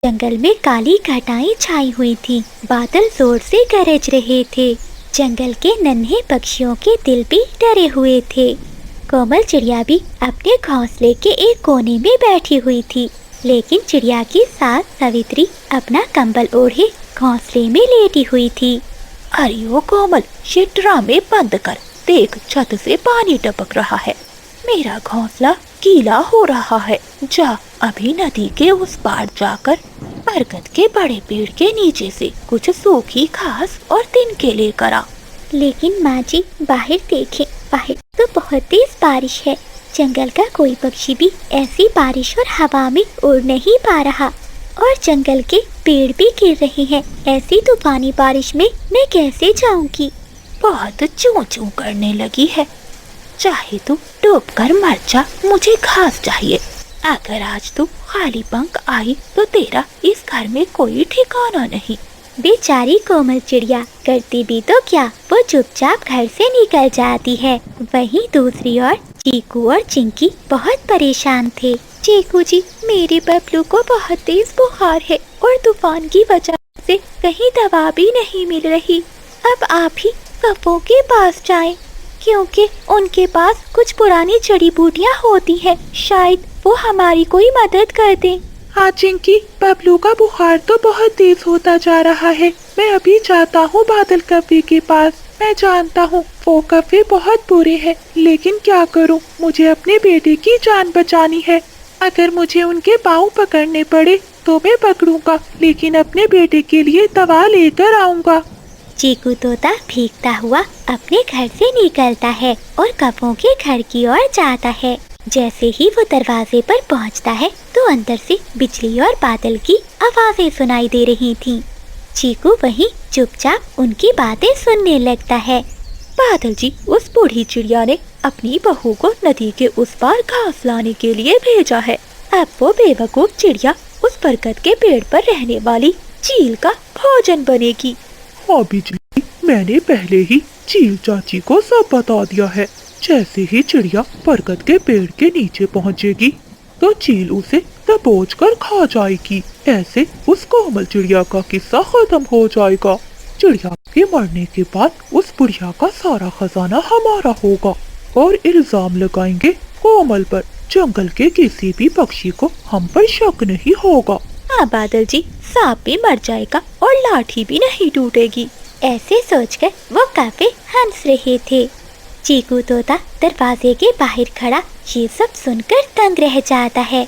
जंगल में काली घटाएं छाई हुई थीं। बादल जोर से गरज रहे थे। जंगल के नन्हे पक्षियों के दिल भी डरे हुए थे। कोमल चिड़िया भी अपने घोंसले के एक कोने में बैठी हुई थी, लेकिन चिड़िया की सास सावित्री अपना कंबल ओढ़े घोंसले में लेटी हुई थी। अरे ओ कोमल, ये ड्रामे बंद कर। देख, छत से पानी टपक रहा है। मेरा घोंसला गीला हो रहा है। जा अभी नदी के उस पार जाकर बरगद के बड़े पेड़ के नीचे से कुछ सूखी घास और तिनके लेकर आ। लेकिन माँ जी, बाहर देखें, बाहर तो बहुत तेज बारिश है। जंगल का कोई पक्षी भी ऐसी बारिश और हवा में उड़ नहीं पा रहा, और जंगल के पेड़ भी गिर रहे हैं। ऐसी तूफानी बारिश में मैं कैसे जाऊंगी? बहुत चूं चूं करने लगी है। चाहे तू डूब कर मर जा, मुझे घास चाहिए। अगर आज तू खाली पंख आई तो तेरा इस घर में कोई ठिकाना नहीं। बेचारी कोमल चिड़िया करती भी तो क्या, वो चुपचाप घर से निकल जाती है। वहीं दूसरी ओर चीकू और चिंकी बहुत परेशान थे। चीकू जी, मेरे बबलू को बहुत तेज बुखार है और तूफान की वजह से कहीं दवा भी नहीं मिल रही। अब आप ही कप्पों के पास जाएं, क्योंकि उनके पास कुछ पुरानी जड़ी बूटियाँ होती हैं। शायद वो हमारी कोई मदद कर दें। हाँ चिंकी, बबलू का बुखार तो बहुत तेज होता जा रहा है। मैं अभी जाता हूँ बादल कव्वे के पास। मैं जानता हूँ वो कव्वे बहुत बुरे हैं, लेकिन क्या करूँ, मुझे अपने बेटे की जान बचानी है। अगर मुझे उनके पाँव पकड़ने पड़े तो मैं पकड़ूंगा, लेकिन अपने बेटे के लिए दवा लेकर आऊंगा। चीकू तोता भीगता हुआ अपने घर से निकलता है और कप्पों के घर की ओर जाता है। जैसे ही वो दरवाजे पर पहुंचता है तो अंदर से बिजली और बादल की आवाजें सुनाई दे रही थीं। चीकू वहीं चुपचाप उनकी बातें सुनने लगता है। बादल जी, उस बूढ़ी चिड़िया ने अपनी बहू को नदी के उस पार घास लाने के लिए भेजा है। अब वो बेवकूफ चिड़िया उस बरगद के पेड़ पर रहने वाली चील का भोजन बनेगी। हाँ बिजली, मैंने पहले ही चील चाची को सब बता दिया है। जैसे ही चिड़िया बरगद के पेड़ के नीचे पहुंचेगी तो चील उसे दबोच कर खा जाएगी। ऐसे उस कोमल चिड़िया का किस्सा खत्म हो जाएगा। चिड़िया के मरने के बाद उस बुढ़िया का सारा खजाना हमारा होगा और इल्जाम लगाएंगे कोमल पर। जंगल के किसी भी पक्षी को हम पर शक नहीं होगा। हाँ बादल जी, सांप भी मर जाएगा और लाठी भी नहीं टूटेगी। ऐसे सोचकर वो काफी हंस रहे थे। चीकू तोता दरवाजे के बाहर खड़ा ये सब सुनकर दंग रह जाता है।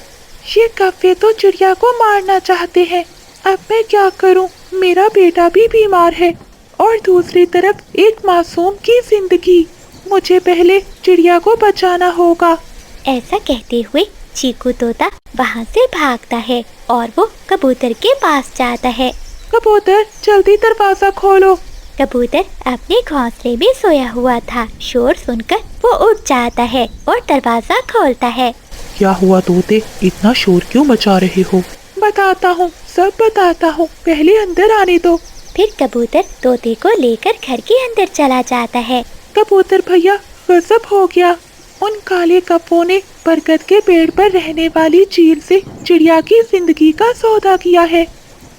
ये कव्वे तो चिड़िया को मारना चाहते हैं। अब मैं क्या करूं? मेरा बेटा भी बीमार है और दूसरी तरफ एक मासूम की जिंदगी। मुझे पहले चिड़िया को बचाना होगा। ऐसा कहते हुए चीकू तोता वहाँ से भागता है और वो कबूतर के पास जाता है। कबूतर, जल्दी दरवाजा खोलो। कबूतर अपने घोंसले में सोया हुआ था। शोर सुनकर वो उठ जाता है और दरवाजा खोलता है। क्या हुआ तोते, इतना शोर क्यों मचा रहे हो? बताता हूँ, सब बताता हूँ, पहले अंदर आने दो। फिर कबूतर तोते को लेकर घर के अंदर चला जाता है। कबूतर भैया, गजब हो गया। उन काले कप्पों ने बरगद के पेड़ पर रहने वाली चील से चिड़िया की जिंदगी का सौदा किया है,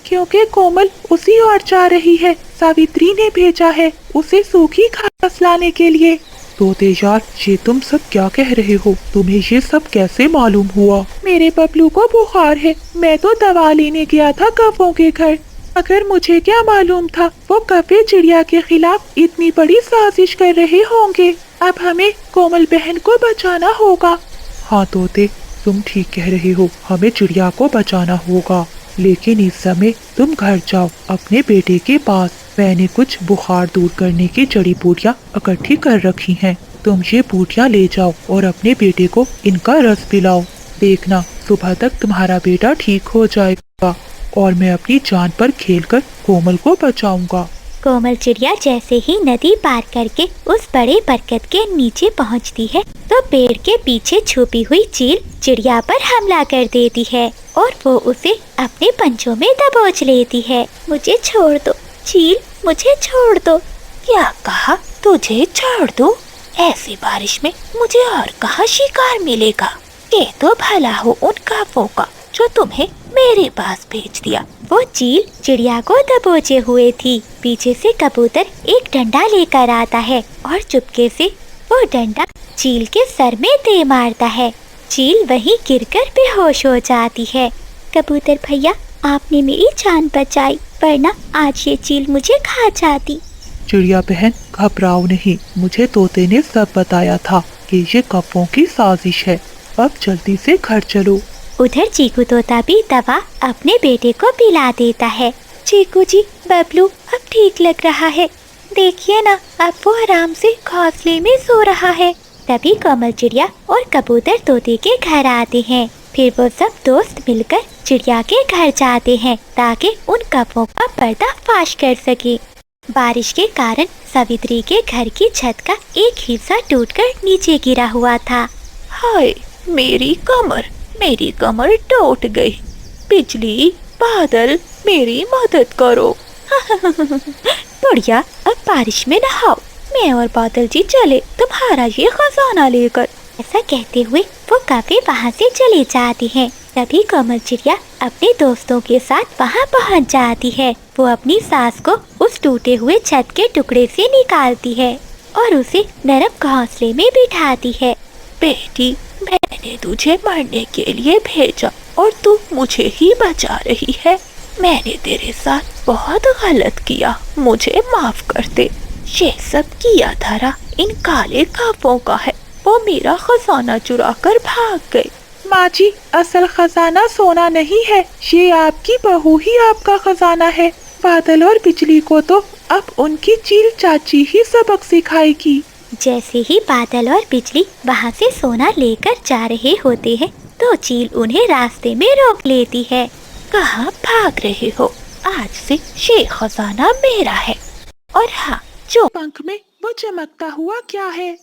क्योंकि कोमल उसी ओर जा रही है। सावित्री ने भेजा है उसे सूखी घास लाने के लिए। तोते यार, ये तुम सब क्या कह रहे हो? तुम्हें ये सब कैसे मालूम हुआ? मेरे बबलू को बुखार है, मैं तो दवा लेने गया था कव्वों के घर। अगर मुझे क्या मालूम था वो कव्वे चिड़िया के खिलाफ इतनी बड़ी साजिश कर रहे होंगे। अब हमें कोमल बहन को बचाना होगा। हाँ तोते, तुम ठीक कह रहे हो, हमें चिड़िया को बचाना होगा। लेकिन इस समय तुम घर जाओ अपने बेटे के पास। मैंने कुछ बुखार दूर करने की जड़ी बूटियाँ इकट्ठी कर रखी हैं। तुम ये बूटियाँ ले जाओ और अपने बेटे को इनका रस पिलाओ। देखना, सुबह तक तुम्हारा बेटा ठीक हो जाएगा और मैं अपनी जान पर खेलकर कोमल को बचाऊंगा। कोमल चिड़िया जैसे ही नदी पार करके उस बड़े बरगद के नीचे पहुंचती है तो पेड़ के पीछे छुपी हुई चील चिड़िया पर हमला कर देती है और वो उसे अपने पंजों में दबोच लेती है। मुझे छोड़ दो चील, मुझे छोड़ दो। क्या कहा? तुझे छोड़ दो? ऐसी बारिश में मुझे और कहाँ शिकार मिलेगा? ये तो भला हो उन कव्वों का जो तुम्हें मेरे पास भेज दिया। वो चील चिड़िया को दबोचे हुए थी। पीछे से कबूतर एक डंडा लेकर आता है और चुपके से वो डंडा चील के सर में दे मारता है। चील वहीं गिरकर बेहोश हो जाती है। कबूतर भैया, आपने मेरी जान बचाई, वरना आज ये चील मुझे खा जाती। चिड़िया बहन घबराओ नहीं, मुझे तोते ने सब बताया था कि ये कौवों की साजिश है। अब जल्दी से घर चलो। उधर चीकू तोता भी दवा अपने बेटे को पिला देता है। चीकू जी, बबलू अब ठीक लग रहा है, देखिए ना, अब वो आराम से घोंसले में सो रहा है। तभी कोमल चिड़िया और कबूतर तोते के घर आते हैं। फिर वो सब दोस्त मिलकर चिड़िया के घर जाते हैं ताकि उन कौवों का पर्दाफाश कर सके। बारिश के कारण सावित्री के घर की छत का एक हिस्सा टूटकर नीचे गिरा हुआ था। हाय, मेरी कमर टूट गई। बिजली, बादल, मेरी मदद करो। बढ़िया, अब बारिश में नहाओ। मैं और बादल जी चले तुम्हारा ये खजाना लेकर। ऐसा कहते हुए वो कौवे वहाँ से चले जाती हैं। तभी कोमल चिड़िया अपने दोस्तों के साथ वहाँ पहुँच जाती है। वो अपनी सास को उस टूटे हुए छत के टुकड़े से निकालती है और उसे नरम घोंसले में बिठाती है। बेटी, मैंने तुझे मरने के लिए भेजा और तू मुझे ही बचा रही है। मैंने तेरे साथ बहुत गलत किया, मुझे माफ कर दे। ये सब किया धरा इन काले कौवों का है। वो मेरा खजाना चुरा कर भाग गए। माँ जी, असल खजाना सोना नहीं है, ये आपकी बहू ही आपका खजाना है। बादल और बिजली को तो अब उनकी चील चाची ही सबक सिखाएगी। जैसे ही बादल और बिजली वहाँ से सोना लेकर जा रहे होते हैं तो चील उन्हें रास्ते में रोक लेती है। कहाँ भाग रहे हो? आज से ये खजाना मेरा है। और हाँ, जो पंख में वो चमकता हुआ क्या है?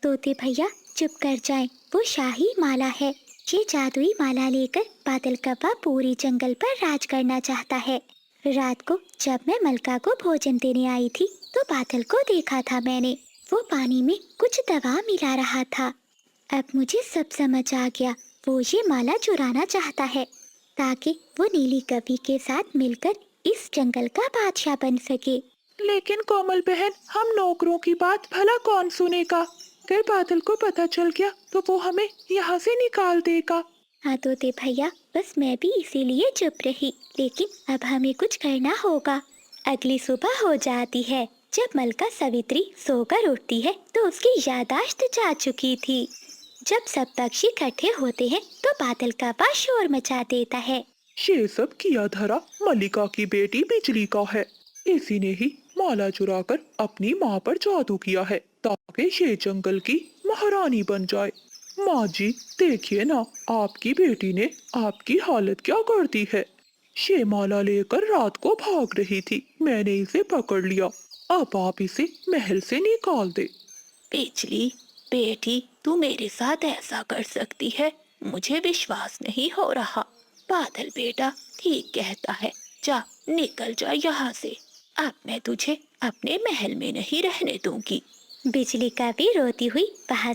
तोते भैया चुप कर जाएं, वो शाही माला है। ये जादुई माला लेकर बादल कौवा पूरी जंगल पर राज करना चाहता है। रात को जब मैं मलका को भोजन देने आई थी तो बादल को देखा था मैंने। वो पानी में कुछ दवा मिला रहा था। अब मुझे सब समझ आ गया। वो ये माला चुराना चाहता है ताकि वो नीली कवि के साथ मिलकर इस जंगल का बादशाह बन सके। लेकिन कोमल बहन, हम नौकरों की बात भला कौन सुनेगा? अगर बादल को पता चल गया तो वो हमें यहाँ से निकाल देगा। हाँ तोते भैया, बस मैं भी इसीलिए चुप रही। लेकिन अब हमें कुछ करना होगा। अगली सुबह हो जाती है। जब मलका सावित्री सोकर उठती है तो उसकी याददाश्त जा चुकी थी। जब सब पक्षी इकट्ठे होते हैं तो बादल कौवा शोर मचा देता है। ये सब किया धरा मल्लिका की बेटी बिजली का है। इसी ने ही माला चुराकर अपनी माँ पर जादू किया है ताकि ये जंगल की महारानी बन जाए। माँ जी, देखिए ना, आपकी बेटी ने आपकी हालत क्या कर दी है। ये माला लेकर रात को भाग रही थी, मैंने इसे पकड़ लिया। अब आप इसे महल से निकाल दे। बिजली बेटी, तू मेरे साथ ऐसा कर सकती है? मुझे विश्वास नहीं हो रहा। बादल बेटा ठीक कहता है, जा निकल जा यहाँ से। अब मैं तुझे अपने महल में नहीं रहने दूंगी। बिजली कवि रोती हुई वहाँ